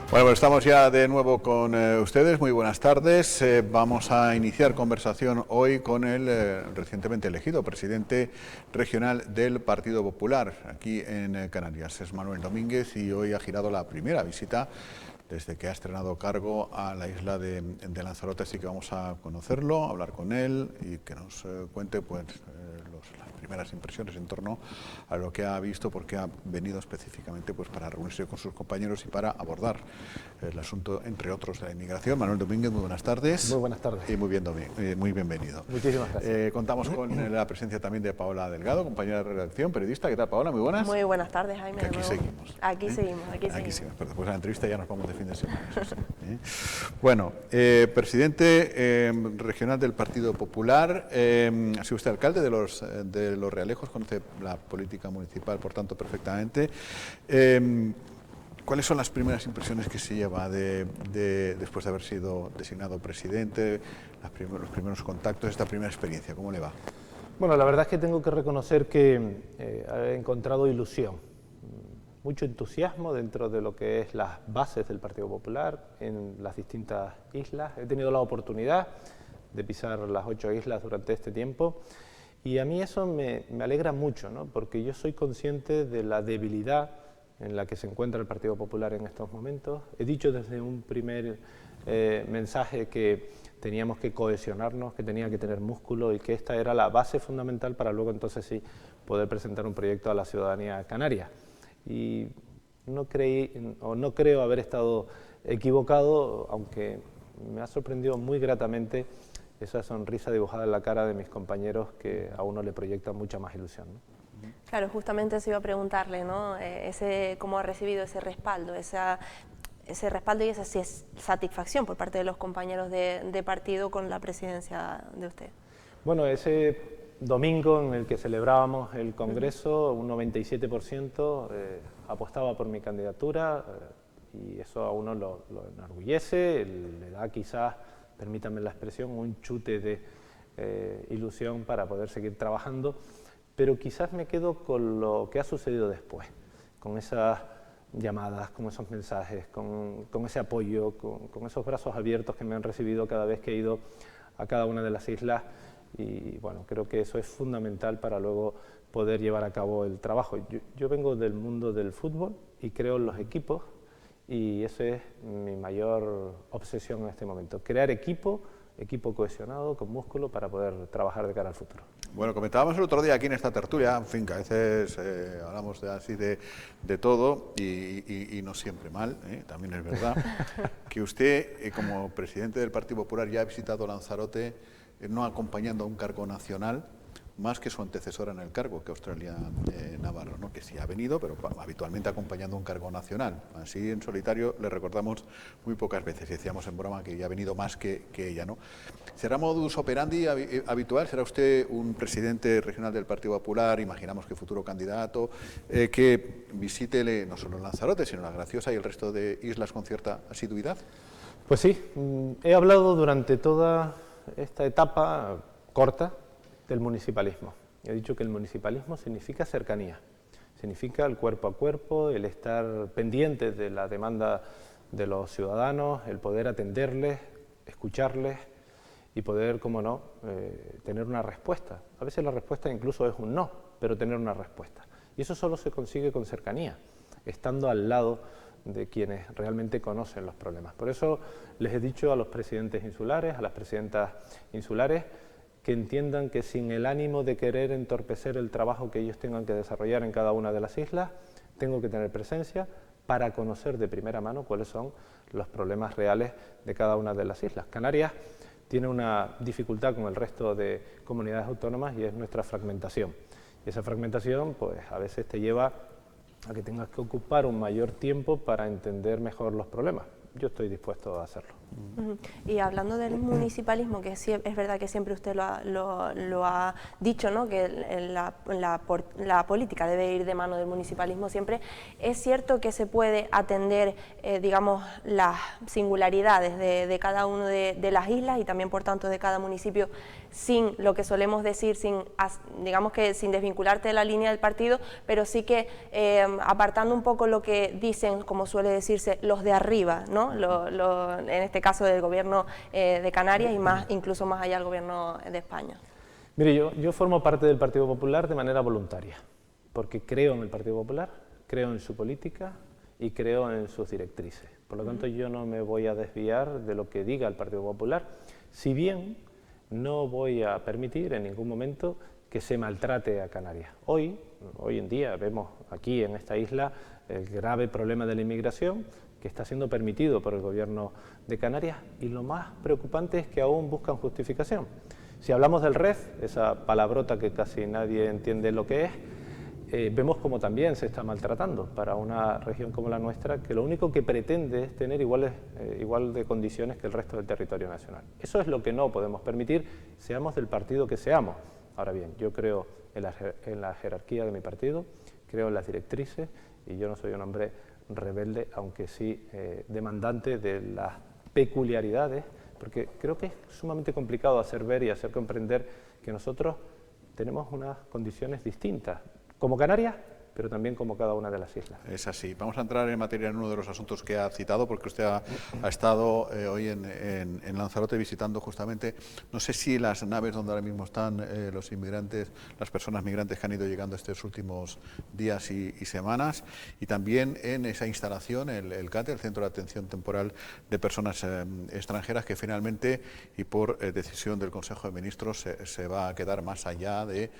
Bueno, pues estamos ya de nuevo con ustedes. Muy buenas tardes. Vamos a iniciar conversación hoy con el recientemente elegido presidente regional del Partido Popular aquí en Canarias. Es Manuel Domínguez y hoy ha girado la primera visita desde que ha estrenado cargo a la isla de Lanzarote, así que vamos a conocerlo, hablar con él y que nos cuente pues las primeras impresiones en torno a lo que ha visto, porque ha venido específicamente pues para reunirse con sus compañeros y para abordar el asunto, entre otros, de la inmigración. Manuel Domínguez, muy buenas tardes. Muy buenas tardes. Y muy bienvenido. Muchísimas gracias. Contamos con la presencia también de Paola Delgado, compañera de redacción, periodista. ¿Qué tal, Paola? Muy buenas. Muy buenas tardes, Jaime. Que aquí seguimos. Aquí seguimos. Pero después de la entrevista ya nos vamos de fin de semana. Bueno, presidente regional del Partido Popular, ha sido usted alcalde de Los Realejos, conoce la política municipal, por tanto, perfectamente. ¿Cuáles son las primeras impresiones que se lleva después de haber sido designado presidente, los primeros contactos, esta primera experiencia? ¿Cómo le va? Bueno, la verdad es que tengo que reconocer que he encontrado ilusión, mucho entusiasmo dentro de lo que es las bases del Partido Popular en las distintas islas. He tenido la oportunidad de pisar las 8 islas durante este tiempo y a mí eso me alegra mucho, ¿no? Porque yo soy consciente de la debilidad en la que se encuentra el Partido Popular en estos momentos. He dicho desde un primer mensaje que teníamos que cohesionarnos, que tenía que tener músculo y que esta era la base fundamental para luego entonces sí poder presentar un proyecto a la ciudadanía canaria. Y no creo haber estado equivocado, aunque me ha sorprendido muy gratamente esa sonrisa dibujada en la cara de mis compañeros que a uno le proyecta mucha más ilusión, ¿no? Claro, justamente eso iba a preguntarle, ¿no? ¿Cómo ha recibido ese respaldo, ese respaldo y esa satisfacción por parte de los compañeros de partido con la presidencia de usted? Bueno, ese domingo en el que celebrábamos el Congreso, un 97% apostaba por mi candidatura y eso a uno lo enorgullece, le da quizás, permítanme la expresión, un chute de ilusión para poder seguir trabajando, pero quizás me quedo con lo que ha sucedido después, con esas llamadas, con esos mensajes, con ese apoyo, con esos brazos abiertos que me han recibido cada vez que he ido a cada una de las islas. Y bueno, creo que eso es fundamental para luego poder llevar a cabo el trabajo. Yo vengo del mundo del fútbol y creo en los equipos y esa es mi mayor obsesión en este momento, crear equipo cohesionado, con músculo para poder trabajar de cara al futuro. Bueno, comentábamos el otro día aquí en esta tertulia, en fin, que a veces hablamos de todo y no siempre mal, también es verdad, que usted como presidente del Partido Popular ya ha visitado Lanzarote, no acompañando a un cargo nacional, más que su antecesora en el cargo, que Australia Navarro, ¿no? Que sí ha venido, pero habitualmente acompañando un cargo nacional. Así en solitario le recordamos muy pocas veces, y decíamos en broma que ya ha venido más que ella, ¿no? ¿Será modus operandi habitual? ¿Será usted un presidente regional del Partido Popular, imaginamos que futuro candidato, que visite no solo Lanzarote, sino La Graciosa y el resto de islas con cierta asiduidad? Pues sí, he hablado durante toda esta etapa corta del municipalismo. He dicho que el municipalismo significa cercanía, significa el cuerpo a cuerpo, el estar pendiente de la demanda de los ciudadanos, el poder atenderles, escucharles y poder, como no, tener una respuesta. A veces la respuesta incluso es un no, pero tener una respuesta. Y eso solo se consigue con cercanía, estando al lado de quienes realmente conocen los problemas. Por eso les he dicho a los presidentes insulares, a las presidentas insulares, que entiendan que sin el ánimo de querer entorpecer el trabajo que ellos tengan que desarrollar en cada una de las islas, tengo que tener presencia para conocer de primera mano cuáles son los problemas reales de cada una de las islas. Canarias tiene una dificultad con el resto de comunidades autónomas y es nuestra fragmentación. Y esa fragmentación pues a veces te lleva a que tengas que ocupar un mayor tiempo para entender mejor los problemas. yo estoy dispuesto a hacerlo. Y hablando del municipalismo, que sí, es verdad que siempre usted lo ha dicho, ¿no? Que la política debe ir de mano del municipalismo siempre, ¿es cierto que se puede atender, digamos, las singularidades de cada una de las islas y también, por tanto, de cada municipio, sin lo que solemos decir, digamos que sin desvincularte de la línea del partido, pero sí que apartando un poco lo que dicen, como suele decirse, los de arriba, ¿no? En este caso del gobierno de Canarias y incluso más allá del gobierno de España? Mire, yo formo parte del Partido Popular de manera voluntaria, porque creo en el Partido Popular, creo en su política y creo en sus directrices. Por lo tanto, yo no me voy a desviar de lo que diga el Partido Popular, si bien no voy a permitir en ningún momento que se maltrate a Canarias. Hoy en día vemos aquí en esta isla el grave problema de la inmigración que está siendo permitido por el gobierno de Canarias, y lo más preocupante es que aún buscan justificación. Si hablamos del REF, esa palabrota que casi nadie entiende lo que es, vemos como también se está maltratando para una región como la nuestra, que lo único que pretende es tener igual de condiciones que el resto del territorio nacional. Eso es lo que no podemos permitir, seamos del partido que seamos. Ahora bien, yo creo en la jerarquía de mi partido, creo en las directrices, y yo no soy un hombre rebelde, aunque sí demandante de las peculiaridades, porque creo que es sumamente complicado hacer ver y hacer comprender que nosotros tenemos unas condiciones distintas, como Canarias, pero también como cada una de las islas. Es así. Vamos a entrar en materia en uno de los asuntos que ha citado, porque usted ha estado hoy en Lanzarote visitando justamente, no sé si las naves donde ahora mismo están los inmigrantes, las personas migrantes que han ido llegando estos últimos días y semanas, y también en esa instalación, el CATE, el Centro de Atención Temporal de Personas Extranjeras, que finalmente, y por decisión del Consejo de Ministros, se va a quedar más allá de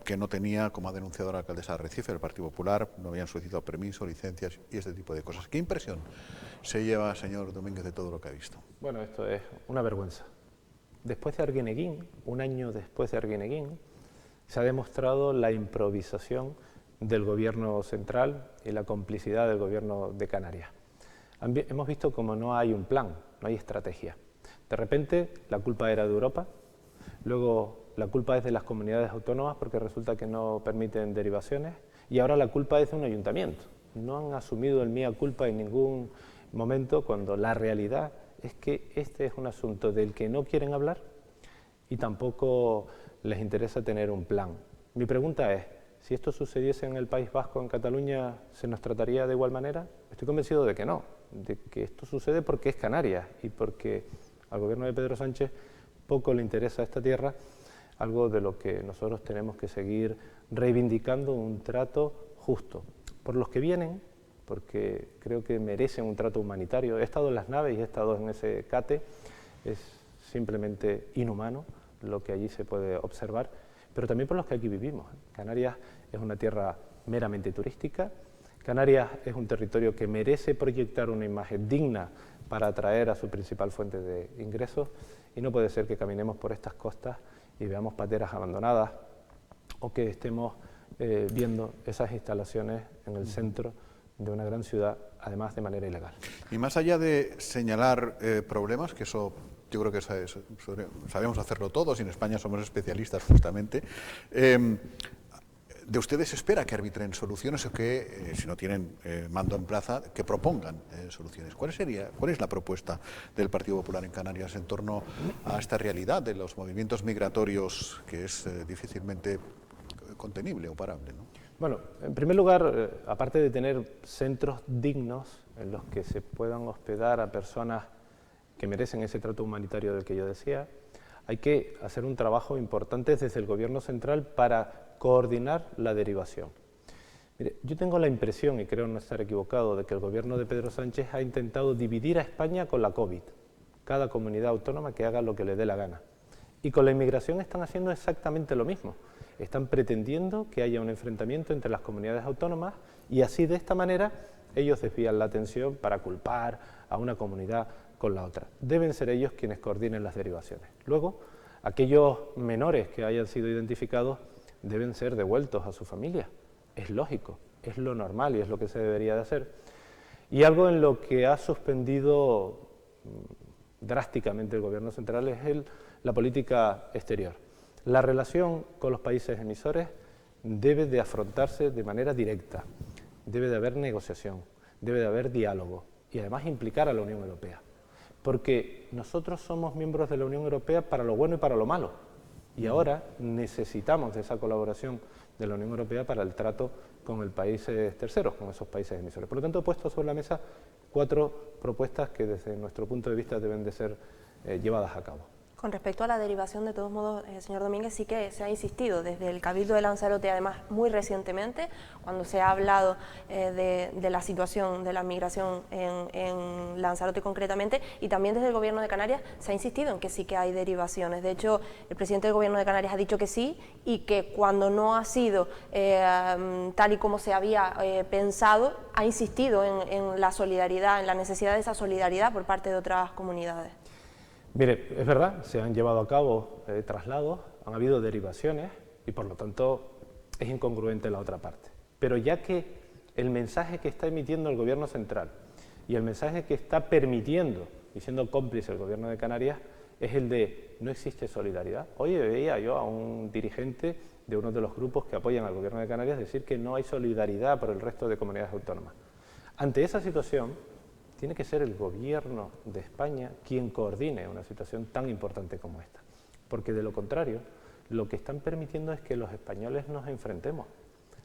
que no tenía, como ha denunciado la alcaldesa de Arrecife, el Partido Popular, no habían solicitado permiso, licencias y este tipo de cosas. ¿Qué impresión se lleva, señor Domínguez, de todo lo que ha visto? Bueno, esto es una vergüenza. Después de Arguineguín, un año después de Arguineguín, se ha demostrado la improvisación del gobierno central y la complicidad del gobierno de Canarias. Hemos visto como no hay un plan, no hay estrategia. De repente la culpa era de Europa, luego la culpa es de las comunidades autónomas porque resulta que no permiten derivaciones, y ahora la culpa es de un ayuntamiento. No han asumido el mea culpa en ningún momento, cuando la realidad es que este es un asunto del que no quieren hablar y tampoco les interesa tener un plan. Mi pregunta es, si esto sucediese en el País Vasco, en Cataluña, ¿se nos trataría de igual manera? Estoy convencido de que no, de que esto sucede porque es Canarias y porque al gobierno de Pedro Sánchez poco le interesa esta tierra, algo de lo que nosotros tenemos que seguir reivindicando, un trato justo por los que vienen, porque creo que merecen un trato humanitario. He estado en las naves y he estado en ese CATE, es simplemente inhumano lo que allí se puede observar, pero también por los que aquí vivimos. Canarias es una tierra meramente turística, Canarias es un territorio que merece proyectar una imagen digna para atraer a su principal fuente de ingresos, y no puede ser que caminemos por estas costas y veamos pateras abandonadas o que estemos viendo esas instalaciones en el centro de una gran ciudad, además de manera ilegal. Y más allá de señalar problemas, que eso yo creo que sabemos hacerlo todos y en España somos especialistas justamente, ¿de ustedes se espera que arbitren soluciones o que, si no tienen mando en plaza, que propongan soluciones? ¿Cuál es la propuesta del Partido Popular en Canarias en torno a esta realidad de los movimientos migratorios que es difícilmente contenible o parable, ¿no? Bueno, en primer lugar, aparte de tener centros dignos en los que se puedan hospedar a personas que merecen ese trato humanitario del que yo decía, hay que hacer un trabajo importante desde el Gobierno central para coordinar la derivación. Mire, yo tengo la impresión, y creo no estar equivocado, de que el Gobierno de Pedro Sánchez ha intentado dividir a España con la COVID, cada comunidad autónoma que haga lo que le dé la gana. Y con la inmigración están haciendo exactamente lo mismo. Están pretendiendo que haya un enfrentamiento entre las comunidades autónomas y así, de esta manera, ellos desvían la atención para culpar a una comunidad con la otra. Deben ser ellos quienes coordinen las derivaciones. Luego, aquellos menores que hayan sido identificados deben ser devueltos a su familia. Es lógico, es lo normal y es lo que se debería de hacer. Y algo en lo que ha suspendido drásticamente el Gobierno central es la política exterior. La relación con los países emisores debe de afrontarse de manera directa, debe de haber negociación, debe de haber diálogo y además implicar a la Unión Europea. Porque nosotros somos miembros de la Unión Europea para lo bueno y para lo malo. Y ahora necesitamos de esa colaboración de la Unión Europea para el trato con el países terceros, con esos países emisores. Por lo tanto, he puesto sobre la mesa 4 propuestas que desde nuestro punto de vista deben de ser llevadas a cabo. Con respecto a la derivación, de todos modos, señor Domínguez, sí que se ha insistido desde el Cabildo de Lanzarote, además muy recientemente, cuando se ha hablado de la situación de la migración en Lanzarote concretamente, y también desde el Gobierno de Canarias se ha insistido en que sí que hay derivaciones. De hecho, el presidente del Gobierno de Canarias ha dicho que sí, y que cuando no ha sido tal y como se había pensado, ha insistido en la solidaridad, en la necesidad de esa solidaridad por parte de otras comunidades. Mire, es verdad, se han llevado a cabo traslados, han habido derivaciones y por lo tanto es incongruente la otra parte. Pero ya que el mensaje que está emitiendo el Gobierno central y el mensaje que está permitiendo y siendo cómplice el Gobierno de Canarias es el de no existe solidaridad. Hoy veía yo a un dirigente de uno de los grupos que apoyan al Gobierno de Canarias decir que no hay solidaridad por el resto de comunidades autónomas. Ante esa situación, tiene que ser el Gobierno de España quien coordine una situación tan importante como esta, porque de lo contrario, lo que están permitiendo es que los españoles nos enfrentemos,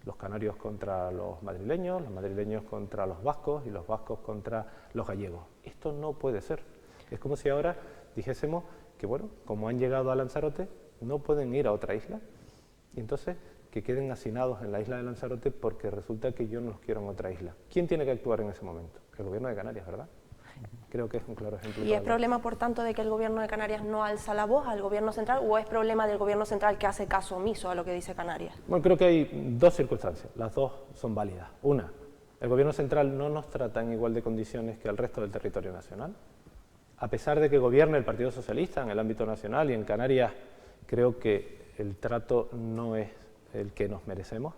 los canarios contra los madrileños contra los vascos y los vascos contra los gallegos. Esto no puede ser. Es como si ahora dijésemos que, bueno, como han llegado a Lanzarote, no pueden ir a otra isla, y entonces que queden hacinados en la isla de Lanzarote porque resulta que yo no los quiero en otra isla. ¿Quién tiene que actuar en ese momento? El Gobierno de Canarias, ¿verdad? Creo que es un claro ejemplo. ¿Y es problema, por tanto, de que el Gobierno de Canarias no alza la voz al Gobierno central, o es problema del Gobierno central que hace caso omiso a lo que dice Canarias? Bueno, creo que hay 2 circunstancias, las 2 son válidas. Una, el Gobierno central no nos trata en igual de condiciones que al resto del territorio nacional. A pesar de que gobierne el Partido Socialista en el ámbito nacional y en Canarias, creo que el trato no es el que nos merecemos.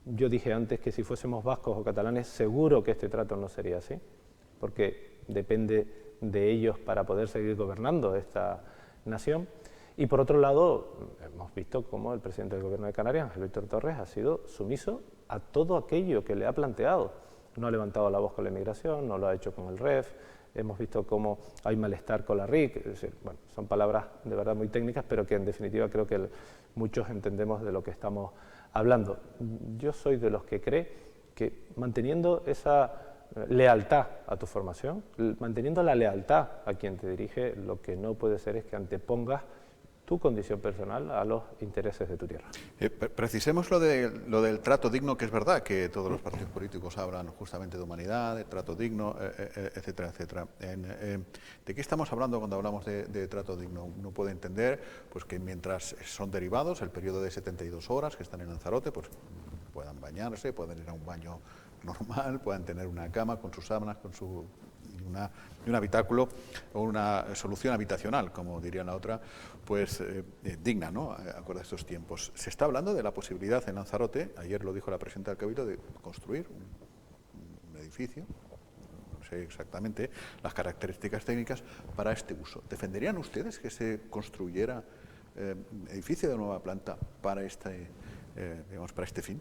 Yo dije antes que si fuésemos vascos o catalanes, seguro que este trato no sería así, porque depende de ellos para poder seguir gobernando esta nación. Y por otro lado, hemos visto cómo el presidente del Gobierno de Canarias, Ángel Víctor Torres, ha sido sumiso a todo aquello que le ha planteado. No ha levantado la voz con la inmigración, no lo ha hecho con el REF, hemos visto cómo hay malestar con la RIC, es decir, bueno, son palabras de verdad muy técnicas, pero que en definitiva creo que muchos entendemos de lo que estamos hablando. Yo soy de los que cree que manteniendo esa lealtad a tu formación, manteniendo la lealtad a quien te dirige, lo que no puede ser es que antepongas tu condición personal a los intereses de tu tierra. Precisemos lo del trato digno, que es verdad que todos los partidos políticos hablan justamente de humanidad, de trato digno, etcétera, etcétera. ¿De qué estamos hablando cuando hablamos de trato digno? Uno puede entender pues, que mientras son derivados, el periodo de 72 horas que están en Lanzarote, pues puedan bañarse, puedan ir a un baño normal, puedan tener una cama con sus sábanas, con un habitáculo o una solución habitacional, como diría la otra, pues digna, ¿no? Acorde a estos tiempos. Se está hablando de la posibilidad en Lanzarote, ayer lo dijo la presidenta del Cabildo, de construir un edificio, no sé exactamente las características técnicas para este uso. ¿Defenderían ustedes que se construyera edificio de nueva planta para para este fin?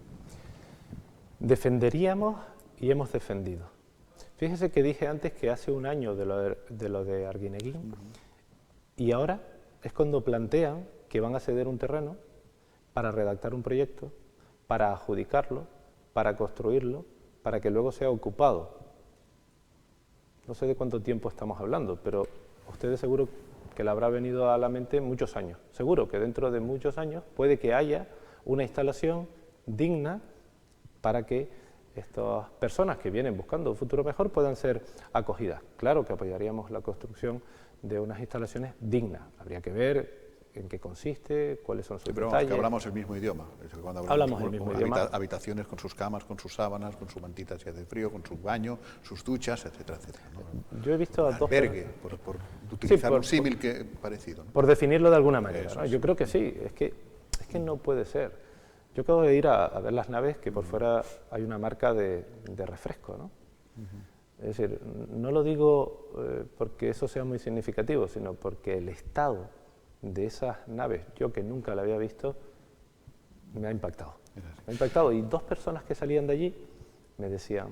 Defenderíamos y hemos defendido. Fíjese que dije antes que hace un año de lo de Arguineguín, y ahora es cuando plantean que van a ceder un terreno para redactar un proyecto, para adjudicarlo, para construirlo, para que luego sea ocupado. No sé de cuánto tiempo estamos hablando, pero a ustedes seguro que le habrá venido a la mente muchos años. Seguro que dentro de muchos años puede que haya una instalación digna para que estas personas que vienen buscando un futuro mejor puedan ser acogidas. Claro que apoyaríamos la construcción de unas instalaciones dignas. Habría que ver en qué consiste, cuáles son sus detalles. Que hablamos el mismo idioma. Cuando hablamos el mismo idioma. Habitaciones con sus camas, con sus sábanas, con su mantita si hace frío, con su baño, sus duchas, etcétera, etcétera, ¿no? Yo he visto a dos... Albergue, por utilizar un símil parecido, ¿no? Por definirlo de alguna manera, ¿no? Sí. Yo creo que sí, es que no puede ser. Yo acabo de ir a ver las naves, que por fuera hay una marca de refresco, ¿no? Es decir, no lo digo porque eso sea muy significativo, sino porque el estado de esas naves, yo que nunca la había visto, me ha impactado. Me ha impactado, y 2 personas que salían de allí me decían,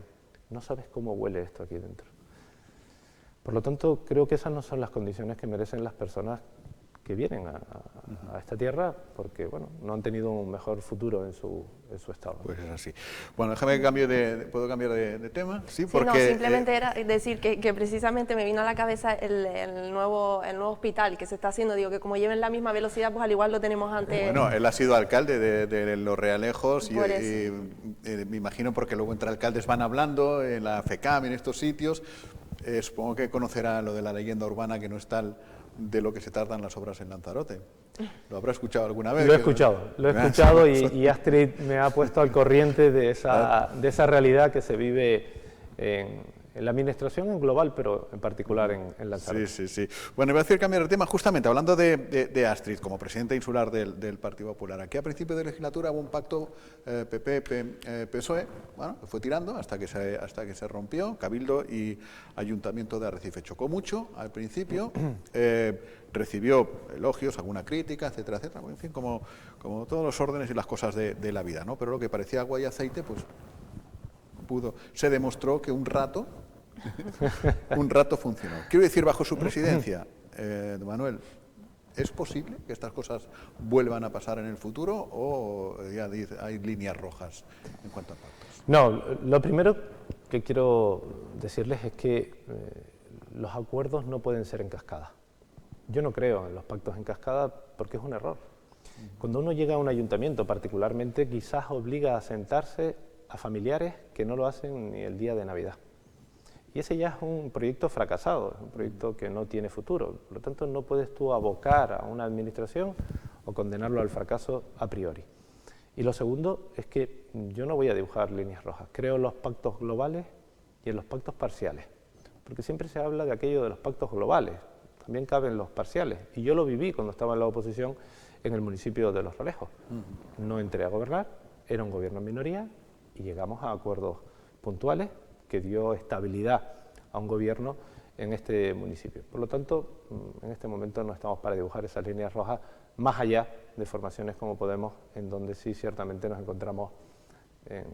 no sabes cómo huele esto aquí dentro. Por lo tanto, creo que esas no son las condiciones que merecen las personas que vienen a esta tierra, porque bueno, no han tenido un mejor futuro en su estado. Pues es así. Bueno, déjame que ¿puedo cambiar de tema? Sí, porque... no, simplemente era decir que precisamente me vino a la cabeza el nuevo hospital que se está haciendo, digo que como lleven la misma velocidad, pues al igual lo tenemos antes. Bueno, él ha sido alcalde de Los Realejos y me imagino porque luego entre alcaldes van hablando en la FECAM, en estos sitios, supongo que conocerá lo de la leyenda urbana que no es tal de lo que se tardan las obras en Lanzarote. ¿Lo habrá escuchado alguna vez? Lo he escuchado y Astrid me ha puesto al corriente de esa realidad que se vive en la administración en global, pero en particular en Lanzarote. Sí. Bueno, iba a decir cambiar de tema, justamente hablando de Astrid, como presidenta insular del Partido Popular. Aquí a principio de legislatura hubo un pacto PP-PSOE, bueno, fue tirando hasta que se rompió. Cabildo y Ayuntamiento de Arrecife chocó mucho al principio, recibió elogios, alguna crítica, etcétera, etcétera. En fin, como todos los órdenes y las cosas de la vida, ¿no? Pero lo que parecía agua y aceite, pues se demostró que un rato funcionó. Quiero decir, bajo su presidencia, Manuel, ¿es posible que estas cosas vuelvan a pasar en el futuro o ya hay líneas rojas en cuanto a pactos? No, lo primero que quiero decirles es que los acuerdos no pueden ser en cascada. Yo no creo en los pactos en cascada porque es un error. Cuando uno llega a un ayuntamiento, particularmente, quizás obliga a sentarse a familiares que no lo hacen ni el día de Navidad. Y ese ya es un proyecto fracasado, es un proyecto que no tiene futuro. Por lo tanto, no puedes tú abocar a una administración o condenarlo al fracaso a priori. Y lo segundo es que yo no voy a dibujar líneas rojas. Creo en los pactos globales y en los pactos parciales. Porque siempre se habla de aquello de los pactos globales, también caben los parciales. Y yo lo viví cuando estaba en la oposición en el municipio de Los Realejos. No entré a gobernar, era un gobierno en minoría, y llegamos a acuerdos puntuales que dio estabilidad a un gobierno en este municipio. Por lo tanto, en este momento no estamos para dibujar esas líneas rojas más allá de formaciones como Podemos, en donde sí ciertamente nos encontramos en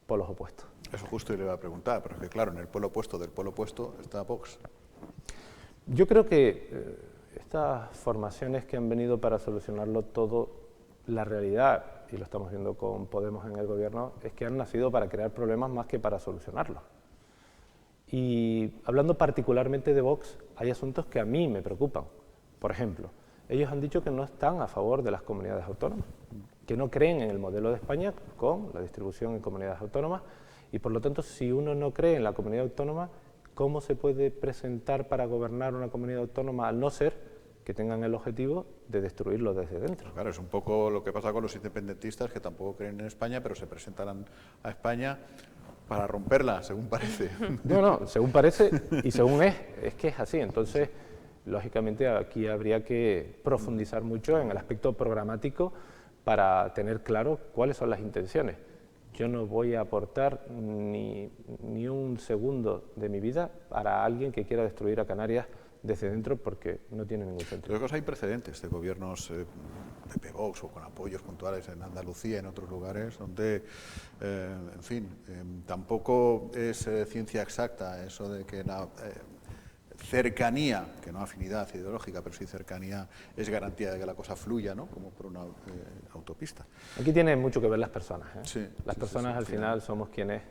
polos opuestos. Eso justo y le iba a preguntar, pero es que claro, en el polo opuesto del polo opuesto está Vox. Yo creo que estas formaciones que han venido para solucionarlo todo, la realidad, y lo estamos viendo con Podemos en el gobierno, es que han nacido para crear problemas más que para solucionarlos. Y hablando particularmente de Vox, hay asuntos que a mí me preocupan. Por ejemplo, ellos han dicho que no están a favor de las comunidades autónomas, que no creen en el modelo de España con la distribución en comunidades autónomas, y por lo tanto, si uno no cree en la comunidad autónoma, ¿cómo se puede presentar para gobernar una comunidad autónoma al no ser que tengan el objetivo de destruirlo desde dentro? Claro, es un poco lo que pasa con los independentistas, que tampoco creen en España, pero se presentan a España para romperla, según parece. No, según parece y según es que es así. Entonces, lógicamente, aquí habría que profundizar mucho en el aspecto programático para tener claro cuáles son las intenciones. Yo no voy a aportar ni un segundo de mi vida para alguien que quiera destruir a Canarias desde dentro, porque no tiene ningún sentido. Creo que hay precedentes de gobiernos PP Vox o con apoyos puntuales en Andalucía, en otros lugares, donde, en fin, tampoco es ciencia exacta eso de que la cercanía, que no afinidad ideológica, pero sí cercanía, es garantía de que la cosa fluya, ¿no? Como por una autopista. Aquí tiene mucho que ver las personas, ¿eh? Sí, las personas al final somos quienes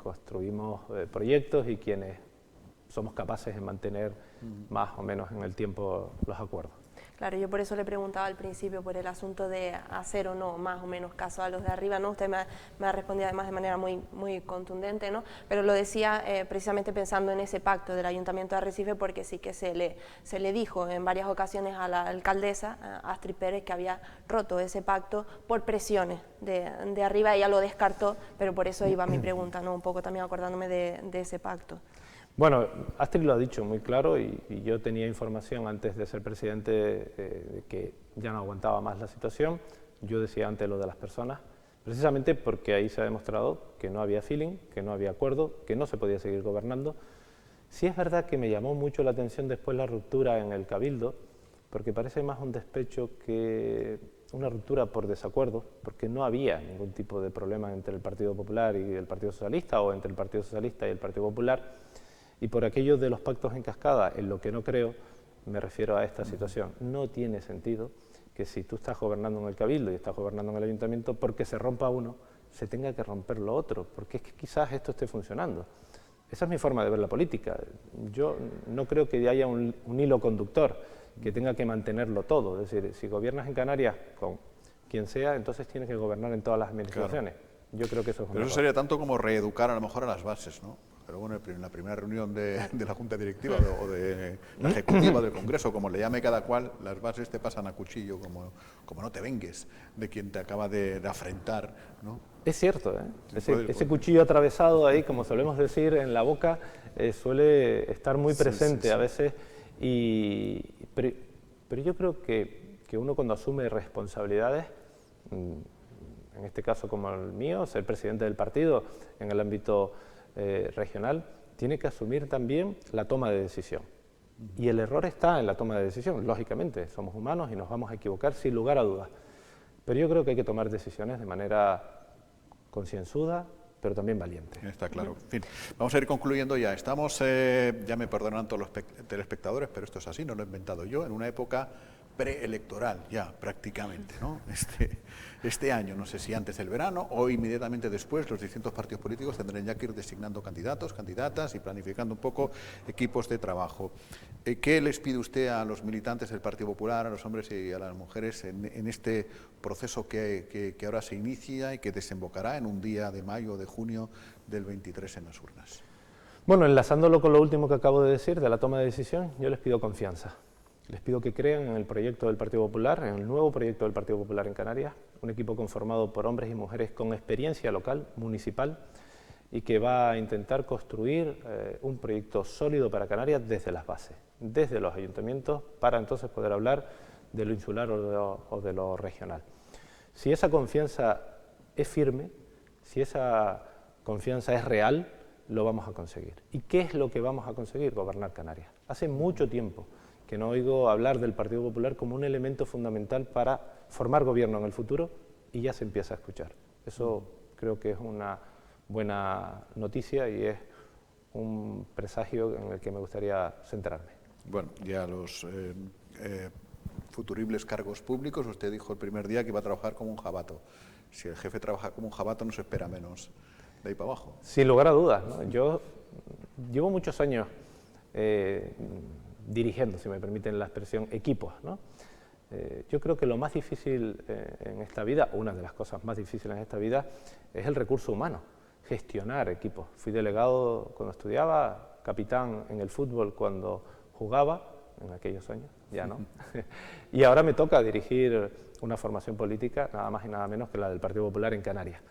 construimos proyectos y quienes somos capaces de mantener más o menos en el tiempo los acuerdos. Claro, yo por eso le preguntaba al principio por el asunto de hacer o no más o menos caso a los de arriba, ¿no? Usted me ha respondido además de manera muy contundente, ¿no? Pero lo decía precisamente pensando en ese pacto del Ayuntamiento de Arrecife, porque sí que se le dijo en varias ocasiones a la alcaldesa, Astrid Pérez, que había roto ese pacto por presiones de arriba. Ella lo descartó, pero por eso iba mi pregunta, ¿no? Un poco también acordándome de ese pacto. Bueno, Astrid lo ha dicho muy claro y yo tenía información antes de ser presidente de que ya no aguantaba más la situación. Yo decía antes lo de las personas precisamente porque ahí se ha demostrado que no había feeling, que no había acuerdo, que no se podía seguir gobernando. Sí es verdad que me llamó mucho la atención después la ruptura en el Cabildo, porque parece más un despecho que una ruptura por desacuerdo, porque no había ningún tipo de problema entre el Partido Popular y el Partido Socialista, o entre el Partido Socialista y el Partido Popular, y por aquello de los pactos en cascada, en lo que no creo, me refiero a esta situación. No tiene sentido que si tú estás gobernando en el Cabildo y estás gobernando en el Ayuntamiento, porque se rompa uno, se tenga que romper lo otro, porque es que quizás esto esté funcionando. Esa es mi forma de ver la política. Yo no creo que haya un hilo conductor que tenga que mantenerlo todo. Es decir, si gobiernas en Canarias con quien sea, entonces tienes que gobernar en todas las administraciones. Claro. Yo creo que eso es un Pero eso sería tanto como reeducar a lo mejor a las bases, ¿no? Pero bueno, en la primera reunión de la Junta Directiva o de la Ejecutiva del Congreso, como le llame cada cual, las bases te pasan a cuchillo, como no te vengues de quien te acaba de afrentar, ¿no? Es cierto, ¿eh? Ese cuchillo atravesado ahí, como solemos decir, en la boca, suele estar muy presente a veces, pero yo creo que uno cuando asume responsabilidades, en este caso como el mío, ser presidente del partido en el ámbito regional, tiene que asumir también la toma de decisión. Y el error está en la toma de decisión, lógicamente, somos humanos y nos vamos a equivocar sin lugar a dudas. Pero yo creo que hay que tomar decisiones de manera concienzuda, pero también valiente. Está claro. En fin, vamos a ir concluyendo ya. Estamos, ya me perdonarán todos los telespectadores, pero esto es así, no lo he inventado yo, en una época preelectoral ya prácticamente, ¿no? Este año, no sé si antes del verano o inmediatamente después, los distintos partidos políticos tendrán ya que ir designando candidatos, candidatas y planificando un poco equipos de trabajo. ¿Qué les pide usted a los militantes del Partido Popular, a los hombres y a las mujeres en este proceso que ahora se inicia y que desembocará en un día de mayo o de junio del 23 en las urnas? Bueno, enlazándolo con lo último que acabo de decir, de la toma de decisión, yo les pido confianza. Les pido que crean en el proyecto del Partido Popular, en el nuevo proyecto del Partido Popular en Canarias, un equipo conformado por hombres y mujeres con experiencia local, municipal, y que va a intentar construir un proyecto sólido para Canarias desde las bases, desde los ayuntamientos, para entonces poder hablar de lo insular o de lo regional. Si esa confianza es firme, si esa confianza es real, lo vamos a conseguir. ¿Y qué es lo que vamos a conseguir? Gobernar Canarias. Hace mucho tiempo que no oigo hablar del Partido Popular como un elemento fundamental para formar gobierno en el futuro, y ya se empieza a escuchar. Eso creo que es una buena noticia y es un presagio en el que me gustaría centrarme. Bueno, ya los futuribles cargos públicos, usted dijo el primer día que iba a trabajar como un jabato. Si el jefe trabaja como un jabato, no se espera menos de ahí para abajo. Sin lugar a dudas, ¿no? Yo llevo muchos años dirigiendo, si me permiten la expresión, equipos, ¿no? Yo creo que lo más difícil en esta vida, o una de las cosas más difíciles en esta vida, es el recurso humano, gestionar equipos. Fui delegado cuando estudiaba, capitán en el fútbol cuando jugaba, en aquellos años, ya no. Y ahora me toca dirigir una formación política, nada más y nada menos que la del Partido Popular en Canarias.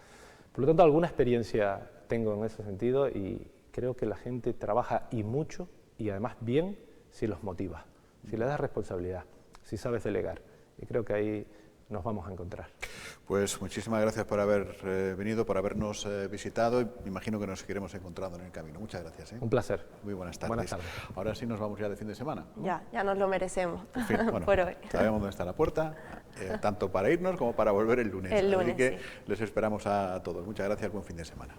Por lo tanto, alguna experiencia tengo en ese sentido y creo que la gente trabaja y mucho y además bien si los motiva, si le das responsabilidad, si sabes delegar. Y creo que ahí nos vamos a encontrar. Pues muchísimas gracias por haber venido, por habernos visitado, y me imagino que nos seguiremos encontrando en el camino. Muchas gracias. Un placer. Muy buenas tardes. Buenas tardes. Ahora sí nos vamos ya de fin de semana, ¿no? Ya nos lo merecemos. En fin, bueno, por hoy. sabemos dónde está la puerta, tanto para irnos como para volver el lunes. El lunes, Así que sí. les esperamos a todos. Muchas gracias, buen fin de semana.